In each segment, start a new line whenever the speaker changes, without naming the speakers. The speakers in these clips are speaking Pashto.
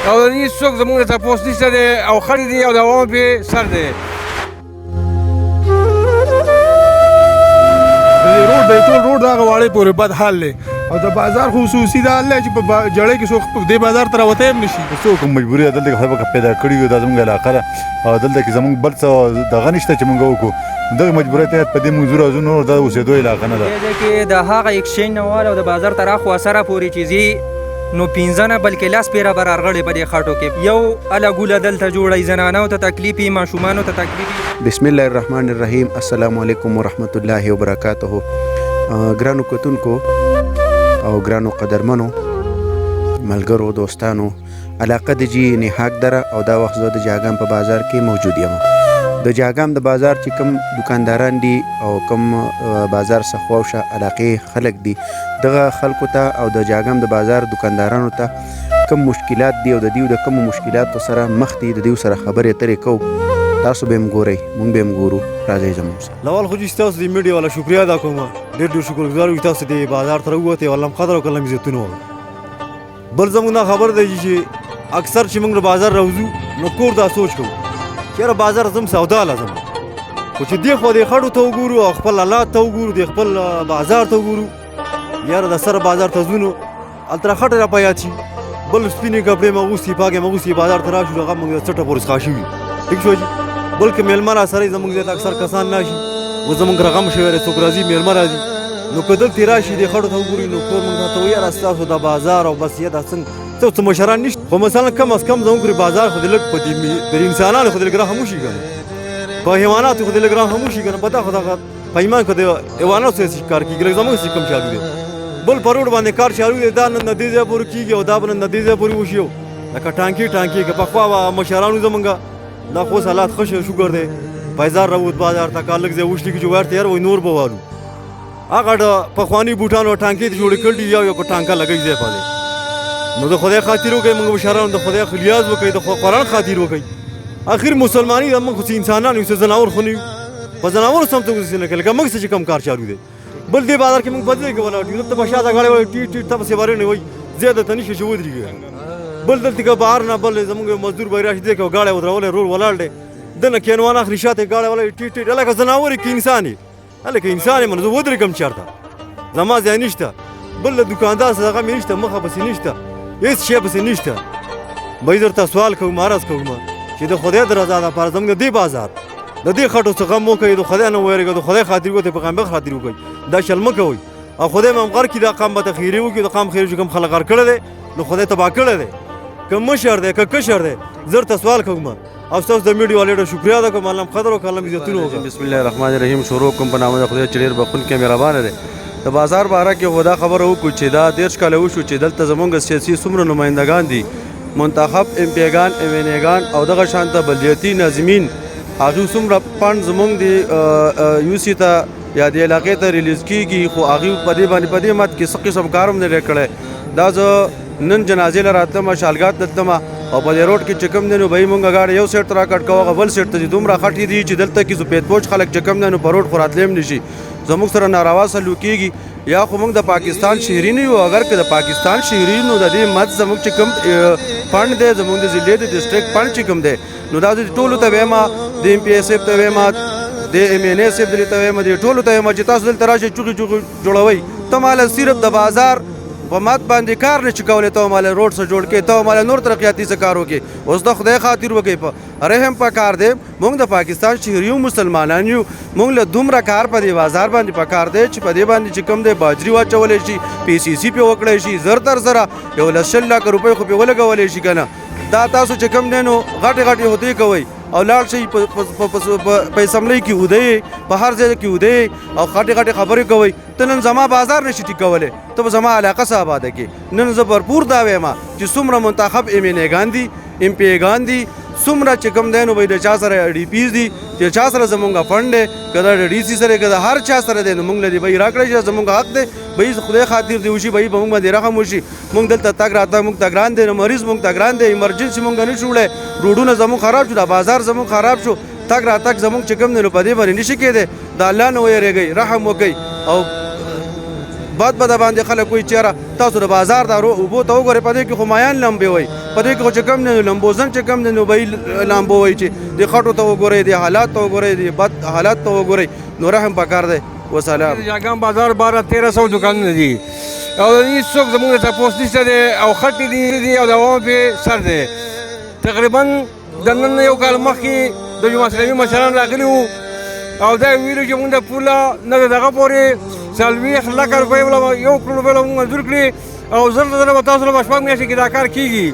او د دې څوک زموږ د تپوس نشته دی او خړې دي او د عوامو پې سر دی.
روډ دی ټول روډ دغه واړې پورې بد حال دی او د بازار خصوصي دا حال دی چې په جړۍ کې څوک دې بازار ته راوتی هم نه شي.
څوک مجبوري ده دلته خلک پیدا کړي وي دا زموږ علاقه ده او دلته کې زموږ بل څه دغه نشته چې موږ وکړو دغه مجبورۍ تحت په دې موږ زور ازو نور دا اوسېدو علاقه نه ده.
دې کې د هغه ایکسچینج نه واله او د بازار تر اخوا سره پورې چې ځي نو 15 نه بلکې لاس پیره برارغړې په دې خاټو کې یو الګوله دلته جوړی زنانو ته تکلیفي ماشومانو ته تکلیفي.
بسم الله الرحمن الرحیم. السلام علیکم ورحمت الله وبرکاته. ګرانو کتونکو او ګرانو قدرمنو ملګرو دوستانو، علاقه د جی نهاگدرہ او دا وخت زه د جاګام په بازار کې موجود یم. د جاګام د بازار چې کوم دکانداران دي او کوم بازار څخه علاقې خلک دي دغه خلکو ته او د جاګام د بازار دکاندارانو ته کوم مشکلات دي او د دیو د کوم مشکلاتو سره مخ دي د دیو سره خبرې اترې کوو. تاسو به هم ګورئ موږ به هم ګورو. راځئ زموږ سره.
لول خو چې تاسو د میډیا والا شکریا ادا کوم، ډېر ډېر شکرګزار یم تاسو د بازار ته راووتې والله قدر او کلم عزتونه وکړو. بل زموږ نه خبر دی چې اکثر چې موږ بازار راوځو نو کور دا سوچ کوو چېرې بازار ځم سودا لازم خو چې دې خوا د خړو ته وګورو او خپل حالات ته وګورو د خپل بازار ته وګورو یاره د سره بازار ته ځو نو هلته خټې را په یاد شي بل سپینې کپړې مې اغوستې پاکې مې اغوستې بازار ته راشو هغه موږ څټه پورې څښا شوي ټیک شو جي. بلکې میلمه را سره زموږ ځای ته اکثر کسان نه شي اوس زموږ رقم شوی دی څوک راځي میلمه راځي نو که دلتې راشي د خټو ته وګوري نو کور موږ ته وایي یاره ستاسو د بازار او بس یا دا څنګه څه مشران نشته خو مثلا کم از کم زموږ بازار خو د لږ په دې د انسانانو خو د لږ رحم وشي که نه په حیواناتو خو د لږ رحم وشي که نه په دا خو دغه په ایمان خو د حیواناتو سره کار کېږي لږ زموږ سره کم چالو دی بل په روډ باندې کار چالو دی دا نن د دې ځای پورې کېږي او دا به نن د دې ځای پورې وشي لکه ټانکې که پخوا به مشرانو زموږ دا خو اوس حالات ښه شکر دی بازار راووت بازار ته کار لږ ځای وشلي که جوار تیار وایي نور به والو هغه د پخواني بوټانو ټانکې ته جوړې کړي یو په ټانکه لګوي ځای په دی نو د خدای خاطر وکړئ موږ مشرانو د خدای لیاز وکړئ د قرآن خاطر وکړئ اخر مسلماني د موږ خو انسانان یو څه ځناور خو نه یو په ځناورو سم ته کوشش نه کوي لکه موږ چې کم کار چالو دی بل دې بازار کې موږ په ځای کې ولاړ یو ته په شاته غاړې وایي ټیټ ټیټ ته پسې بارې نه وایي زیاده ته نشي چې ودرېږي بل دلته که بهر نه بل زموږ مزدور به راشي دی که غاړه ودرولې رول ولاړ دی دنه کینوان اخلي شاته غاړه ولا ټیټ ټیټ هلکه ځناور یې که انسان یې هلکه انسان یې منه زه ودرېږم چېرته زما ځای نشته بل د دکاندار څه هغه مې نشته مخه پسې نشته هېڅ شی پسې نشته به درته سوال کوم عرض کوم چې د خدای د رضا لپاره زموږ د دې بازار د دې خټو څخه غم وکړئ د خدای نه وویرېږئ د خدای خاطر وکړئ د پیغمبر خاطر وکړئ دا شل مه کوئ او خدای مې هم غر کړي دا قام به ته خیرې وکړي د قام خیر چې کوم خلک غر کړی دی نو خدای تباه کړی دی که مشر دی که کشر دی زه ورته سوال کوم او ستاسو د میډیا والو ډېر شکریا ادا کوم الله قدر وکړه الله عزتونه وکړه.
بسم الله الرحمن الرحیم. شروع کوم په نامه د خدای چې ډېر بخښونکی مهربانه دی. د بازار باره کې خو دا خبره وکړو چې دا 13 کاله وشو چې دلته زموږ سیاسي څومره نمایندګان دي منتخب امپیګان ایوینېګان او دغه شانته بلدیاتي ناظمین هغوی څومره فنډ زموږ د یو سی ته یا د علاقې ته ریلیز کېږي خو هغوی په دې باندې په دې مت کې څه قسم کار هم نه دی کړی. دا زه نن جنازې له راتلمه شالګات ته تلمه او په دې روډ کې چې کوم دی نو به یې مونږ غاړه یو سیټ ته راکټ کوو هغه بل سیټ ته چې دومره خټې دي چې دلته کې سفید پوش خلک چې کوم دی نو په روډ خو راتلی هم نه شي زموږ سره ناروا سلوک کېږي یا خو موږ د پاکستان شهري نه یو اگر که د پاکستان شهري نو د دې مت زموږ چې کوم فنډ دی زموږ د ضلعې د ډسټرکټ فنډ چې کوم دی نو دا ټولو ته وایم د ایم پی ایس ایف ته وایم د ایم این ایس ایف ته وایم د ټولو ته وایم چې تاسو دلته راشئ چوغې چوغې جوړوئ ته ماله صرف د بازار په مات باندې کار نه چې کولی ته ماله روډ څه جوړ کړې ته ماله نور ترقیاتي څه کار وکړې اوس د خدای خاطر وکړئ په رحم په کار دی موږ د پاکستان شهري یو مسلمانان یو موږ له دومره کار په دې بازار باندې په کار دی چې په دې باندې چې کوم دی باجري واچولی شي پی سی سی پې وکړی شي زر تر زره 1 لک روپۍ خو پې ولګولی شي که نه دا تاسو چې کوم دی نو غټې غټې هوتې کوئ او لاړ شئ په اسمبلۍ کې ودئ په هر ځای کې ودئ او غټې غټې خبرې کوئ ته نن زما بازار نشي ټیکولی ته به زما علاقه څه آباده کړې نن زه بھرپور دا وایم چې څومره منتخب ایمینېګان دي ایم پی ایګان دي څومره چې کوم دی نو به د چا سره ډي پیز دي چې چا سره زمونږ فنډ دی که د ډي سی سره که د هر چا سره دی نو موږ له دې به یې راکړی چې زمونږ حق دی به یې خدای خاطر دی وشي به یې به موږ باندې رحم وشي موږ دلته تګ راتګ موږ ته ګران دی نو مریض موږ ته ګران دی ایمرجنسي موږ نه شو وړی روډونه زموږ خراب شو دا بازار زموږ خراب شو تګ راتګ زموږ چې کوم دی نو په دې باندې نشي کېدی د الله نه ویرېږئ رحم وکئ او بعد به د باندې خلک وایي چېره تاسو د بازار دا اوبو ته وګورئ په دې کې خو مایان لمبې وایي په دې کې خو چې کم دی نو لمبوزن چې کم دی نو به یې لامبو وایي چې د خټو ته وګورئ د حالات ته وګورئ د بد حالات ته وګورئ نو رحم پکار دی وسلام.
جاګام بازار 1200-1300 دکانونه دي او هېڅوک زموږ ته تپوس نشته دی او خټې دي او د عوامو پرې سر دی. تقریبا د نن یو کال مخکې د جماعت اسلامي مشران راغلي وو او دا یې ویلي چې مونږ د پوله نه د دغه پورې 40 لکه روپۍ به 1 کروڑ روپۍ به مونږ منظور کړي او زر به تاسو له به شپږ میاشتې کې دا کار کېږي.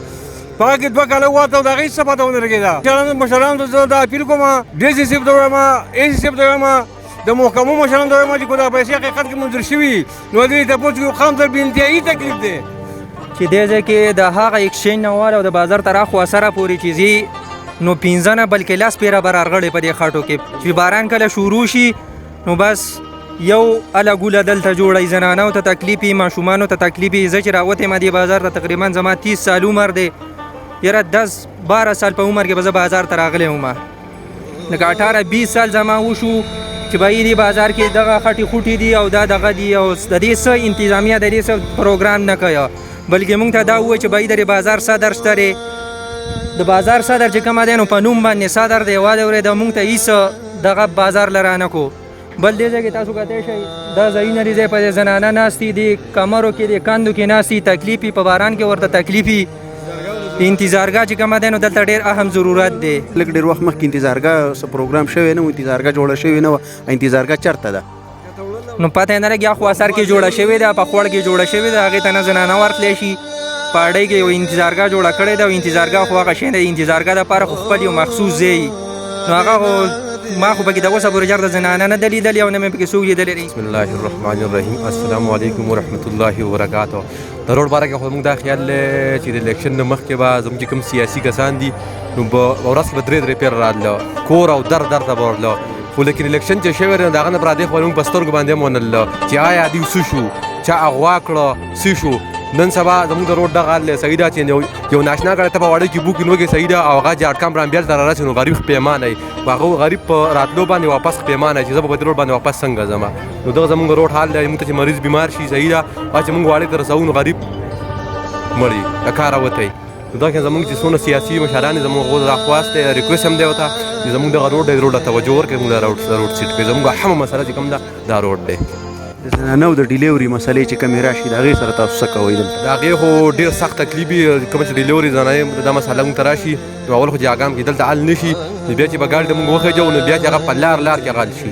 په هغه کې 2 کاله وواته او د هغې څه پته ونه لګېده. مشرانو ته زه دا اپیل کوم ډي سي صاحب ته وایم اے سي صاحب ته وایم د محکمو مشرانو ته وایم چې که دا پیسې حقیقت کې منظور شوي نو دې تپوس کړي خام تر بېانتهایي تکلیف دی
چې دې ځای کې د هغه ایکسچینج نه واله او د بازار تر اخوا سره پورې چې ځي نو 15 نه بلکې لاس پیره به راغړې په دې خټو کې چې باران کله شروع شي نو بس یو اله ګوله دلته جوړوي زنانو ته تکلیف وي ماشومانو ته تکلیف وي. زه چې راوتم دې بازار ته تقریبا زما 30 سال عمر دی یاره 10-12 سال په عمر کې به زه بازار ته راغلی وم لکه 18-20 سال زما وشو چې به دې بازار کې دغه خټې خوټې دي او دا دغه دي او د دې څه انتظامیه د دې څه پروګرام نه کوي بلکې مونږ ته دا ووایي چې به د بازار صدر شته دی د بازار صدر چې کومه دی نو په نوم باندې صدر دی واده اورېده مونږ ته هېڅ دغه بازار له رانه کو. بل دې ځای کې تاسو کتی شئ دا ځایونه دي ځای په دې زنانه ناستې دي کمرو کې دي کندو کې ناستې تکلیف په باران کې ورته تکلیف انتظارګاه چې کومه دی نو دلته ډېر اهم ضرورت دی.
لږ ډېر وخت مخکې انتظارګاه څه پروګرام شوی نه و انتظارګاه جوړه شوې نه وه انتظارګاه چېرته ده
نو پته یې نه لګي اخوا اثر کې جوړه شوې ده په خوړ کې جوړه شوې ده هغې ته نه زنانه ورتلی شي په اډۍ کې یو انتظارګاه جوړه کړې ده او انتظارګاه خو هغه شی نه د انتظارګاه دپاره خو خپل یو مخصوص ځای نو هغه خو ما خو پکې د اوسه پورې جر د زنانه نه ده لیدلې او نه مې پکې څوک لیدلی دی.
بسم الله الرحمن الرحیم. السلام علیکم ورحمت الله وبرکاتہ. د روډ باره کې خو موږ دا خیال چې د الیکشن نه مخکې به زموږ چې کوم سیاسي کسان دي نو په ورځ کې به 3 پیر راتله کور او در ته به ورتله خو لیکن الیکشن چې شوی دی د هغه نه پر دې خو موږ په سترګو باندې هم ونله چې آیا دوی څه شو چا اغوا کړه څه شو. نن سبا زموږ د روډ دغه حال دی صحیح ده چې یو ناشنا ګړی ته په واړه کې بوکینګ وکړې صحیح ده او هغه جاټکام رامبیل ته رارسي نو غریب پیمانه وي هغه غریب په راتلو باندې واپس پیمانه چې زه به په دې روډ باندې واپس څنګه ځم نو دغه زموږ روډ حال دی موږ ته چې مریض بیمار شي صحیح ده چې موږ واړې ته رسوو نو غریب مړي د کاره وتی نو دا کې زموږ چې څونه سیاسي مشران دي زموږ غوږ راخواست دی ریکویسټ هم دی ورته چې زموږ دغه روډ دی روډ ته توجه ورکړي موږ د روډ سیټ کړي زموږ اهمه مسله چې کوم ده دا روډ دی.
د زنانو د ډیلیوري مسلې چې کمې راشي د هغې سره تاسو څه کوئ دلته؟
د هغې خو ډېر سخت تکلیف وي کومه چې ډیلیوري زنانې دا مسله موږ ته راشي نو اول خو چې هغه کې دلته حل نه شي نو بیا چې به ګاډي ته موږ وخېجو نو بیا چې هغه په لار کې هغه حل شي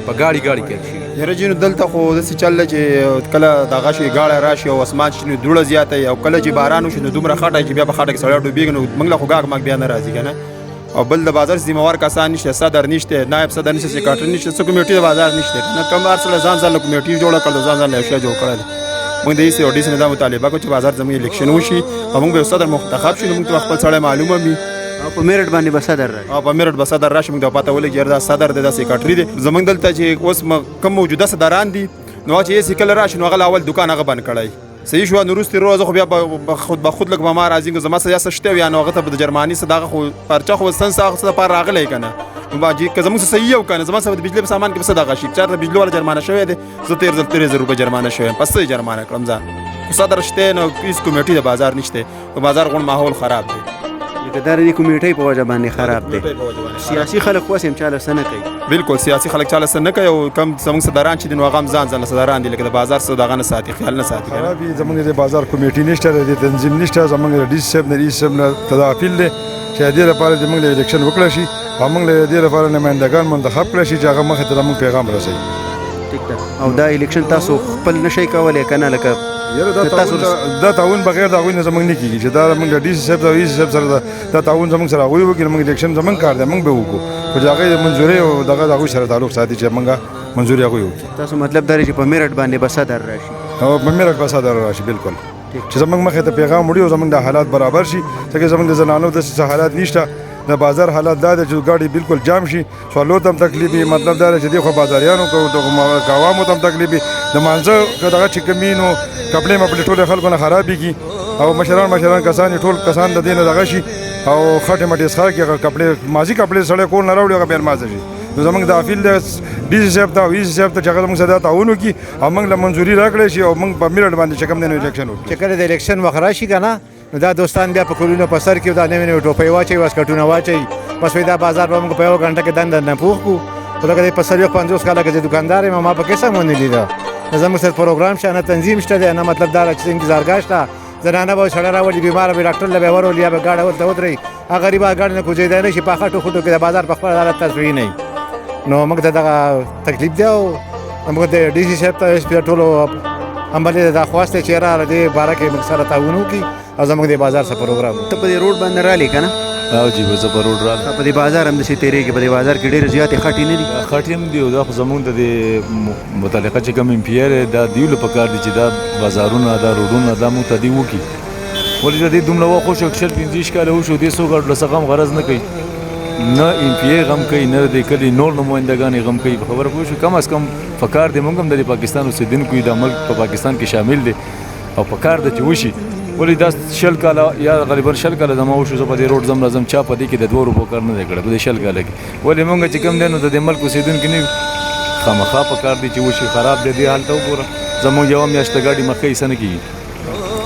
په ګاډي کې شي.
یاره جي نو دلته خو داسې چل دی چې کله دغه شي ګاډی راشي او اسمان شي نو دوړه زیاته وي او کله چې باران وشي نو دومره خټه چې بیا په خټه کې سړی ډوبېږي نو موږ له خو ګاګ ماګ بیا نه راځي که نه او بل د بازار ذمهوار کسان نشته صدر نشته نایب صدر نشته سیکرټري نشته څه کمیټي د بازار نشته که نه کوم هر سړی ځان ځان له کمیټي جوړه کړل ځان ځان له یو شی جوړ کړی دی. موږ د ایسي او ډي سي نه دا مطالبه کوو چې بازار زموږ الیکشن وشي او موږ به یو صدر منتخب شي نو موږ ته خپل سړی معلومه وي
او په میرټ باندې به صدر راشي
او په میرټ به صدر راشي موږ ته پته ولګي یاره دا صدر دی دا سیکرټري دی. زموږ دلته چې اوس کوم موجوده صدران دي نو چې ایسي کله راشي نو هغه اول دکان هغه بند کړی صحیح شو نو وروستې روزه خو بیا به خود لږ به ما راځي که زما څه یا څه شته وي نو هغه ته به د جرماني څه دغه خو پرچه خو ستن څه هغه څه دپاره راغلی که نه نو که زموږ څه صحیح یو که نه زما څه د بجلي په سامان کې به څه دغه شي چېرته بجلي والا جرمانه شوی دی زه 13,000 روپۍ جرمانه شوی یم پس څه جرمانه کړم ځان خو صدر شته نو هېڅ کمیټي د بازار نشته په بازار غوڼ ماحول خراب دی
لکه دا د کمیټۍ په وجه باندې خراب دی. سیاسي خلک خو هم چاله څه نه کوي
بالکل سیاسي خلک چاله څه نه کوي او کم زموږ صدران چې دي نو هغه هم ځان ځان صدران دي لکه د بازار څه دغه نه ساتي خیال نه ساتي
خراب وي زموږ د بازار کمیټي نشته د تنظیم نشته زموږ د ډي سي صاحب نه ډي سي صاحب نه تدافیل دی چې د دې لپاره چې موږ له الیکشن وکړی شي او موږ له دې لپاره نمایندګان منتخب کړی شي چې هغه مخې ته زموږ پیغام رسوي.
ټیک ده او دا الیکشن تاسو خپل نشئ کولی که نه لکه
دا تعاون بغیر د هغوی نه زموږ نه کېږي چې دا موږ د ډي سي صاحب او ای سي صاحب سره دا تعاون زموږ سره هغوی وکړي موږ الیکشن زموږ کار دی موږ به وکړو خو چې هغې منظورۍ او دغه د هغوی سره تعلق ساتي چې موږ منظوري هغوی وکړي.
تاسو مطلب دا دی چې په میرټ باندې به صدر راشي
او په میرټ به صدر راشي بالکل چې زموږ مخې ته پیغام وړي او زموږ د حالات برابر شي ځکه زموږ د زنانو داسې حالات نشته د بازار حالات دا دی چې ګاډي بالکل جام شي سوالو ته هم تکلیف وي مطلب دا دی چې دې خو بازاریانو که عوامو ته هم تکلیف وي د مانځه که دغه چې کوم وي نو کپړې مپړې ټولې خلکو نه خرابېږي او مشران کسان ټول کسان د دې نه دغه شي او خټې مټې څښاک کپړې ماضي کپړې سړی کور نه راوړي هغه بیا مازه شي نو زموږ د اپیل ډي سي صاحب ته او ای سي صاحب ته چې هغه زموږ سره دا تعاون وکړي او موږ له منظوري راکړی شي او موږ په میرټ باندې چې کوم دی نو الیکشن وکړو.
چې کله د الیکشن وخت راشي که نه نو دا دوستان بیا په کورونو په سر کې دا نوې نوې ټوپۍ واچوي واسکټونه واچوي بس وایي دا بازار به موږ په یوه ګنټه کې دنده پوخ کړو. خو لکه په څلوېښت 50 کاله کې چې دوکاندار یم ما پکې څه ونه لیده نه زموږ سره پروګرام شته نه تنظیم شته دی نه مطلب دا چې انتظارګاه شته زنانه به سړی راولي بیماره به ډاکټر له به ورولي یا به ګاډه ورته ودروي هغه غریب هغه ګاډي نه کوزېدی نه شي په خټو خټو کې د بازار په خپل حالت تصویر نه وي. نو موږ ته دغه تکلیف دی او موږ د ډي سي صاحب ته ایس پي ټولو عملي دا خواست دی چې یاره دې باره کې موږ سره تعاون وکړي او زموږ د بازار سره پروګرام.
ته په دې روډ باندې رالې که نه؟
او جی زه په روډ رالم.
په دې بازار همداسې تېرېږي په دې بازار کې ډېرې زیاتې خټې نه دي؟
خټې هم دي او دا خو زمونږ د دې متعلقه چې کوم امپیر دی دا دیو له پکار دي چې دا بازارونه دا روډونه دا موږ ته دی وکړي. ولې د دې دومره وخت وشو 15 کاله وشو دې څوک له څه غم غرض نه کوي نه امپیر غم کوي نه د کلي نور نمایندګان غم کوي. خبره پوه شو کم از کم پکار دی موږ هم د پاکستان اوسېدونکو یو د ملک په پاکستان کې شامل دی او پکار دی چې وشي. ولې دا 60 کاله یا غالبا 60 کاله زما وشو زه په دې روډ ځم راځم چا په دې کې د 2 روپو کار نه دی کړی په دې 60 کاله کې. ولې موږ چې کوم دی نو د دې ملک اوسېدونکي نه خامخا پکار دی چې وشي. خراب دی دې حال ته وګوره زموږ یوه میاشت د ګاډي مخکې ایسه نه کېږي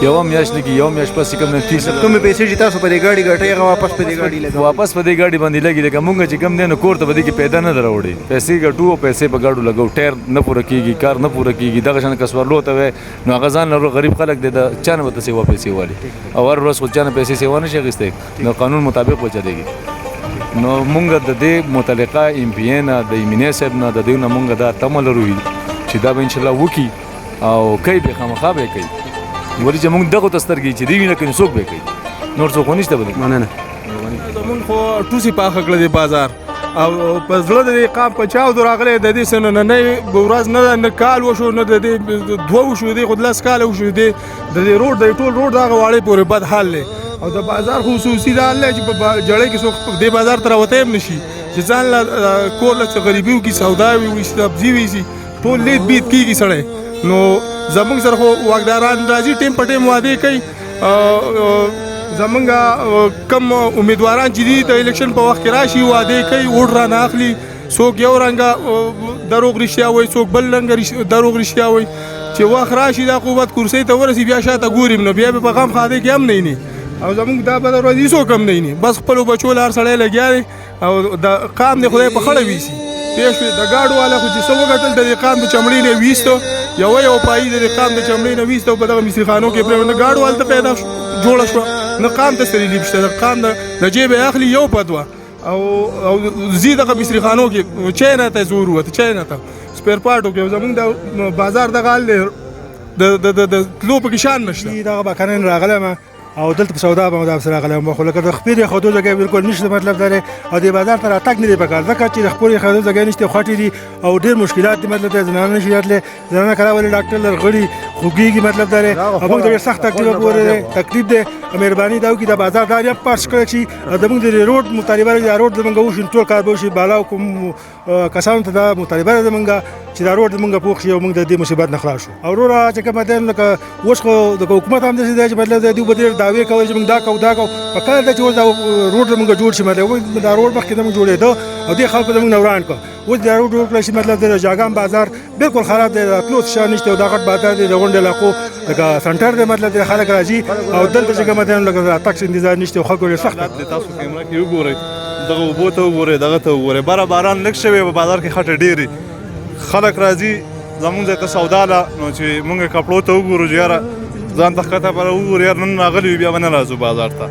یوه میاشت نه کېږي یوه میاشت پس چې کوم نه 30
کومې پیسې چې تاسو په دې ګاډي ګټئ هغه واپس په دې ګاډي لګوئ؟
واپس په دې ګاډي باندې لګي لکه موږ چې کوم دی نو کور ته په دې کې پیدا نه در راوړي پیسې ګټو او پیسې په ګاډو لګو ټایر نه پوره کېږي کار نه پوره کېږي دغه شان کسبرلو ته وای نو هغه ځان لرو غریب خلک دی د چا نه ورته سیوا پیسې والي او هر ورځ خو چا نه پیسې سیوا نه شي اخیستی نو قانون مطابق به چلېږي. نو موږ د دې متعلقه ایم پی ای نه د ایمینې صاحب نه د دوی نه موږ دا تمه لرو چې دا به انشاءالله وکړي او کوي به خامخا به کوي. ولې چې موږ دغه ته سترګې چې دی وینه کوي څوک به کوي نور څوک خو نشته بلې.
مننه.
زمونږ خو ټوسې پاخه کړه دی بازار او په زړه د دې قام په چاودو راغلی د دې څه نه نننۍ ورځ نه ده نه کال وشو نه د دې 2 وشو دی خو 10 کاله وشو دی د دې روډ دی ټول روډ دغه واړې پورې بد حال دی او د بازار خصوصي دا حال دی چې په جړۍ کې څوک دې بازار ته راوتی هم نه شي چې ځان له کور له څه غریبي وکړي سودا وي سبزي ویسي ټول لید بید کېږي سړی. نو زمونږ سره خو واکداران راځي ټیم په ټیم وعدې کوي زمونږ کم امیدواران چې دي د الیکشن په وخت کې راشي وعدې کوي ووټ رانه اخلي څوک یو رنګه دروغ رښتیا وایي څوک بل رنګه دروغ رښتیا وایي چې وخت راشي دا قوت کرسۍ ته ورسي بیا شاته ګوري نو بیا به په غم خاده کې هم نه ویني او زمونږ دا به ورځي څوک هم نه ویني بس خپلو بچو له هر سړی لګیا دی او د قام دی خدای په خړه ویسي پیش د گاډو والا خو چې څه وګټل د قام د چمړې نه ویستو یو پای د قام د چمړې نه ویستو په دغه مصری خانو کې پر نه گاډو والته پیدا جوړه شو نه قام ته سری لیب شته قام د جیب اخلي یو پدوا او زیاده مصری خانو کې چینه ته ضرورت چینه ته سپیر پارټو کې زمونږ د بازار د غال د تلو په کې شان نشته
دغه بکنن راغله او دلته په سودا باندې سره غلم خو لکه د خپل خودو ځای بالکل نشته مطلب دا او د بازار تر اتاک نه دی پکار ځکه چې د خپل خودو ځای نشته خاطر دي او ډیر مشکلات دي مطلب د زنانه نشي راتله زنانه کراولې ډاکټر لرغړي خوګيږي مطلب دا او موږ ډیر سخت تکلیف پورې تکلیف ده مهرباني دا وکړي د بازار دار یا پاس کړی شي د موږ د روډ مطالبه د روډ زمونږ وشین ټول کار به شي بالا کوم کسانو ته د مطالبه زمونږ چې دا روډ زمونږ پوښ شي او موږ د دې مصیبت نه خلاص شو او وروره چې کوم ته لکه اوس خو د حکومت هم داسې دی چې مطلب د دې بدر داوی کوي چې موږ دا کو په کار د چې دا روډ موږ جوړ شي مطلب دا روډ مخکې موږ جوړېدو او دې خلکو موږ نوران کو اوس دا روډ جوړ کړی شي مطلب د جاګام بازار بالکل خراب دی راتلو څه نشته او دا غټ بازار دی د غونډې علاقو لکه سنټر دی مطلب د خلک راځي او دلته چې کوم ته لکه تاکس انتظار نشته او خلکو یې سخت
تاسو کیمرا کې وګورئ دغه اوبو ته وګورئ دغه ته وګورئ باران لږ شوی په بازار کې خټه ډېرې خلک راځي زمونږ ځای ته سودا له نو چې مونږ کپړو ته وګورو چې یاره ځان ته ښکته پر وګورو یار نن راغلي وي بیا به نه راځو بازار ته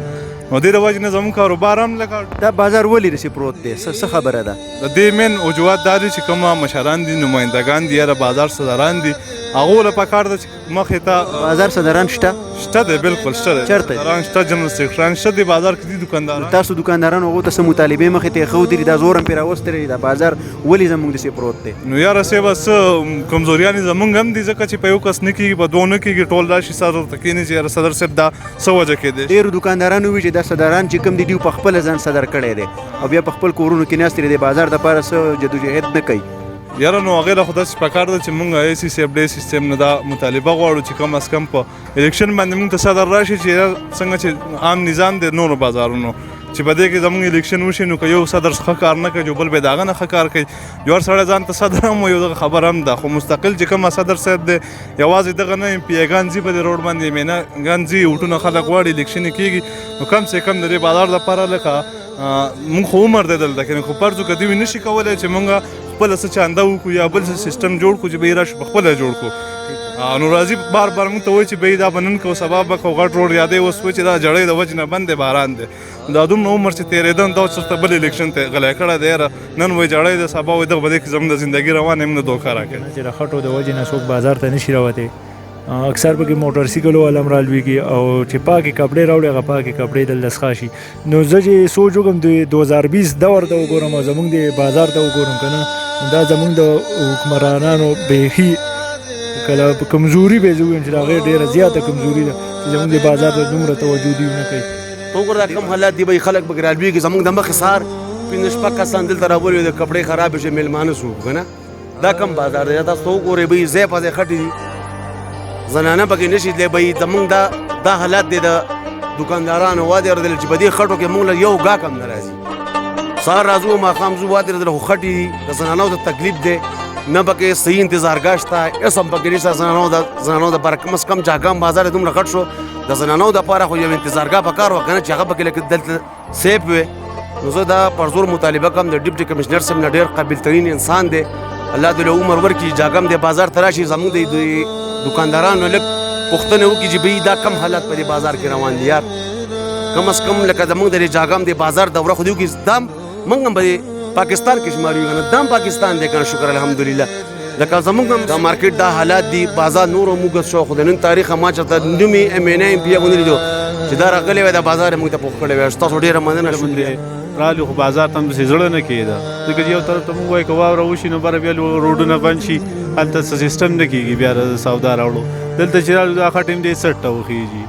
نو دې د وجې نه زموږ کاروبار هم لکه
دا بازار ولې داسې پروت دی څه خبره ده
د دې مین وجوهات دا دي چې کومه مشران دي نمایندګان دي یا د بازار صدران دي هغو له پکار ده چې مخې ته
بازار صدران شته
شته دی بالکل شته دی
چېرته
صدران شته جنرال سیکرټران شته دی بازار کې دي دوکانداران
تاسو دوکانداران هغو ته څه مطالبې مخې ته ایښودي دا زور هم پرې راوستلی دا بازار ولې زموږ داسې پروت دی
نو یاره صاحبه څه کمزوریانې زموږ هم دي ځکه چې په یو کس نه کېږي په دوه نه کېږي ټول راشي سر ورته کښېني چې یاره صدر صاحب دا څه وجه کېدی
ډېرو دوکاندارانو وي چې دا صدران چې کوم دي دوی په خپله ځان صدر کړی دی او بیا په خپل کورونو کې ناست دی د بازار دپاره څه جدوجهد نه کوي
یاره نو هغې له خو داسې پکار ده چې مونږ ای سی صاحب ډی سیستم نه دا مطالبه غواړو چې کم از کم په الیکشن باندې مونږ ته صدر راشي چې څنګه چې عام نظام دی نورو بازارونو چې په دې کې زموږ الیکشن وشي نو که یو صدر ښه کار نه کوي جو بل به د هغه نه ښه کار کوي یو هر سړی ځان ته صدر هم وایي دغه خبره هم ده خو مستقل چې کومه صدر صاحب دی یوازې دغه نه ایم پي ایګان ځي په دې روډ باندې مینهګان ځي ووټونه خلک غواړي الیکشن یې کېږي نو کم سے کم د دې بازار دپاره لکه مونږ خو عمر دی دلته کې خو فرض وکړه دوی نشي کولی چې مونږ خپله څه چانده وکړو یا بل څه سیسټم جوړ کړو چې به یې راشي په خپله جوړ کړو نو راځي بار بار موږ ته وایي چې به یې دا به نن کوو سبا به کوو غټ روډ یادوي اوس وایي چې دا جړۍ د وجې نه بند دی باران دی دا دومره عمر چې تېرېده دا چېرته بل الیکشن ته غلی کړی دی یاره نن وایي جړۍ دی سبا وایي دغه به دې کې زموږ د زندګي روان هم نه دوکه راکوي
چې د خټو د وجې نه څوک بازار ته نشي راوتی اکثر پکې موټر سایکلو والا هم رالوېږي او چې پاکې کپړې راوړي هغه پاکې کپړې دلته څښا شي نو زه چې سوچ وکړم د 2020 دور ته وګورم او زموږ د بازار ته وګورم که نه دا زموږ د حکمرانانو بیخي کله کمزوري به زه ووایم چې د هغې ډېره زیاته کمزوري ده چې زموږ د بازار ته دومره توجه دوی نه کوي
ته وګوره دا کوم حالات دي به خلک پکې رالوېږي زموږ د مخې سهار پنځه شپږ کسان دلته راولي د کپړې خرابې شي میلمانه شو که نه دا کم بازار دی تاسو ته وګورئ به ځای په ځای خټې دي زنانه پکې نشي تللی به زموږ دا حالات دی د دوکاندارانو وادې اورېدل چې په دې خټو کې موږ له یو ګاک هم نه راځي سهار راځو ماښام ځو وادې اورېدل خو خټې دي د زنانو ته تکلیف دی نه پکې صحیح انتظارګاه شته هېڅ هم پکې نشته زنانو دپاره کم از کم جاګام بازار یې دومره غټ شو د زنانو دپاره خو یو انتظارګاه پکار وه که نه چې هغه پکې لکه دلته سیف وي نو زه دا پر زور مطالبه کوم د ډیپټي کمشنر صاحب نه ډېر قابل ترین انسان دی الله دې له عمر ورکړي جاګم دې بازار ته راشي زموږ د دوکاندارانو لږ پوښتنه وکړي چې بهی دا کم حالات په دې بازار کې روان دي یار کم از کم لکه زموږ د دې جاګم د بازار دوره خو دې وکړي دا موږ هم به پاکستان کې شمار یو که نه دا هم پاکستان دی که نه شکر الحمدلله لکه زموږ هم دا مارکیټ دا حالات دي بازار نور موږ شو خو د نن تاریخ ما چېرته نوم یې ایم این ایم پي ونه لیدو چې دا راغلی وی دا بازار یې موږ ته پوښ کړی وی ستاسو ډېره مننه شکریه
رالو خو بازار ته هم داسې زړه نه کېده ځکه چې یو طرف ته مونږ وایو که واوره وشي نو بره بیا روډونه بند شي هلته څه سیسټم نه کېږي بیا د سودا راوړو دلته چې رالو دا خټ هم دې سټ ته وخېږي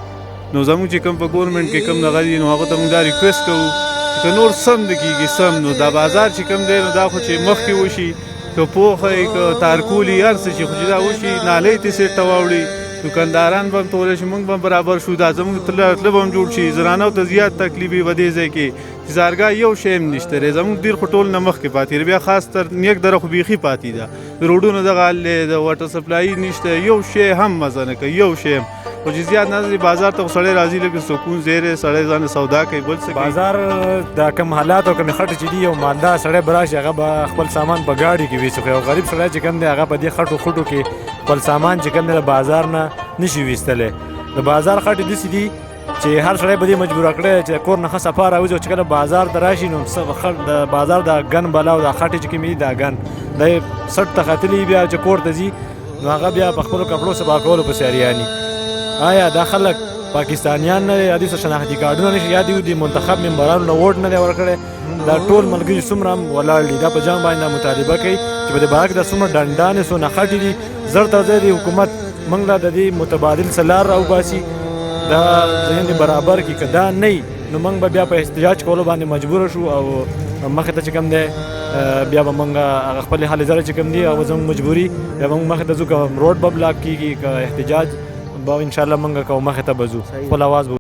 نو زموږ چې کوم په ګورنمنټ کې کوم دغه دي نو هغه ته مونږ دا ریکویسټ کوو چې که نور سم نه کېږي سم نو دا بازار چې کوم دی نو دا خو چې مخکې وشي که پوخه یې که تارکولي هر څه چې خو چې دا وشي نالۍ ته سیټ ته واوړي دوکانداران به هم تولی شي موږ به هم برابر شو دا زموږ تله به هم جوړ شي زنانو ته زیات تکلیف وي په دې ځای کې انتظارګاه یو شی هم نشته دی زموږ ډېر خو ټول نه مخکې پاتې دی بیا خاص تر نهګدره خو بیخي پاتې ده د روډونو دغه حال دی د واټر سپلایي نشته یو شی هم مزه نه کوي یو شی هم خو چې زیات نه بازار ته خو سړی راځي لکه سکون ځای دی سړی ځان سودا کوي بل څه کوي
بازار دا کم حالات او کمې خټې چې دي یو مالدار سړی به راشي هغه به خپل سامان په ګاډي کې ویسي خو یو غریب سړی چې کوم دی هغه په دې خټو کې خپل سامان چې کوم دی د بازار نه نشي ویستلی د بازار خټې داسې دي چې هر سړی به دې مجبوره کړی چې کور نه ښه صفا راوځي او چې کله بازار ته راشي نو د بازار دا ګن بلا او دا خټې چې کومې دي دا ګن دا یې سټ ته ختلي بیا چې کور ته ځي نو هغه بیا په خپلو کپړو صفا کولو پسې اریاني آیا دا خلک پاکستانیان نه دی یا دوی څه شناختي کارډونه نشي یا دوی د منتخب ممبرانو نه ووټ نه دی ورکړی دا ټول ملګري څومره هم ولاړ دي دا په جام باندې مطالبه کوي چې په دې باره کې دا څومره ډنډانې څونه خټې دي زر تر زر د حکومت موږ له د دې متبادل څه لار راوباسي دا ذهن برابر کړي که دا نه نو موږ به بیا په احتجاج کولو باندې مجبوره شو او مخې ته چې کوم دی بیا به موږ هغه خپلې هلې ځلې چې کوم دي هغه زموږ مجبوري بیا به موږ مخې ته ځو که روډ به بلاک کېږي که احتجاج به انشاءالله موږ کوو مخې ته به ځو خپل اواز به